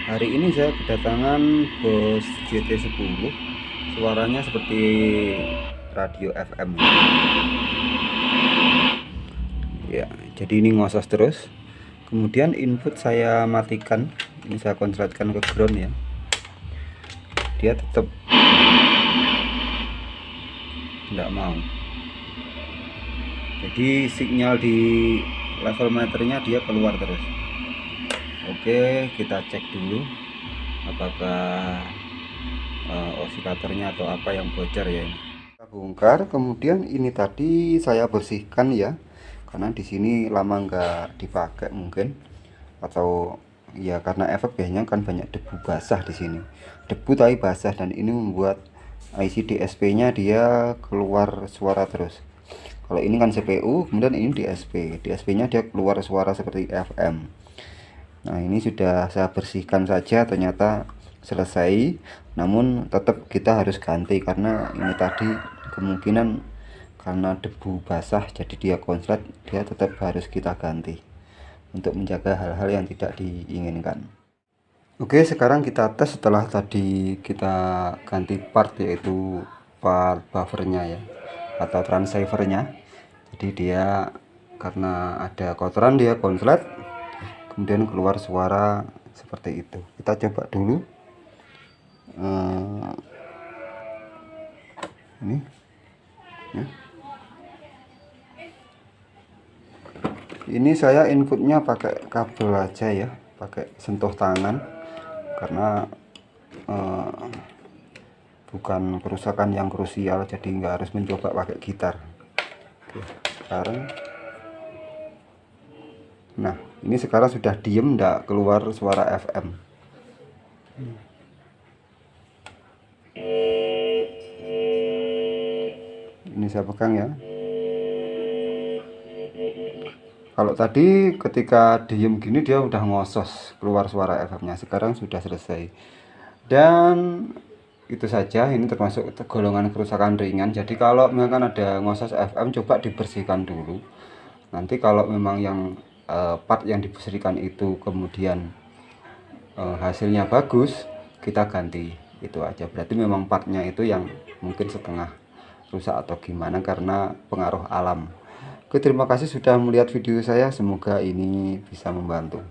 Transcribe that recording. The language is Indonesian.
Hari ini saya kedatangan Bose GT10. Suaranya seperti radio FM. Ya, jadi ini ngosot terus. Kemudian input saya matikan. Ini saya konsletkan ke ground ya. Dia tetap tidak mau. Jadi sinyal di level meternya dia keluar terus. Oke, kita cek dulu apakah osilatornya atau apa yang bocor ya ini. Kita bongkar, kemudian ini tadi saya bersihkan ya, karena di sini lama nggak dipakai mungkin, atau ya karena efek biasanya kan banyak debu basah di sini, debu tapi basah, dan ini membuat IC DSP-nya dia keluar suara terus. Kalau ini kan CPU, kemudian ini DSP-nya dia keluar suara seperti FM. Nah, ini sudah saya bersihkan saja, ternyata selesai. Namun tetap kita harus ganti karena ini tadi kemungkinan karena debu basah jadi dia konslet, dia tetap harus kita ganti untuk menjaga hal-hal yang tidak diinginkan. Oke, sekarang kita tes setelah tadi kita ganti part, yaitu part buffernya ya, atau transceivernya. Jadi dia karena ada kotoran dia konslet, kemudian keluar suara seperti itu. Kita coba dulu ini ya. Ini saya inputnya pakai kabel aja ya, pakai sentuh tangan, karena bukan kerusakan yang krusial, jadi nggak harus mencoba pakai gitar. Oke, sekarang nah ini sekarang sudah diem, nggak keluar suara FM. Ini saya pegang ya. Kalau tadi ketika diem gini dia udah ngosos keluar suara FM-nya, sekarang sudah selesai. Dan itu saja, ini termasuk golongan kerusakan ringan. Jadi kalau misalkan ada ngosos FM, coba dibersihkan dulu. Nanti kalau memang yang part yang dibersihkan itu kemudian hasilnya bagus, kita ganti. Itu aja, berarti memang partnya itu yang mungkin setengah rusak atau gimana karena pengaruh alam. Oke, terima kasih sudah melihat video saya, semoga ini bisa membantu.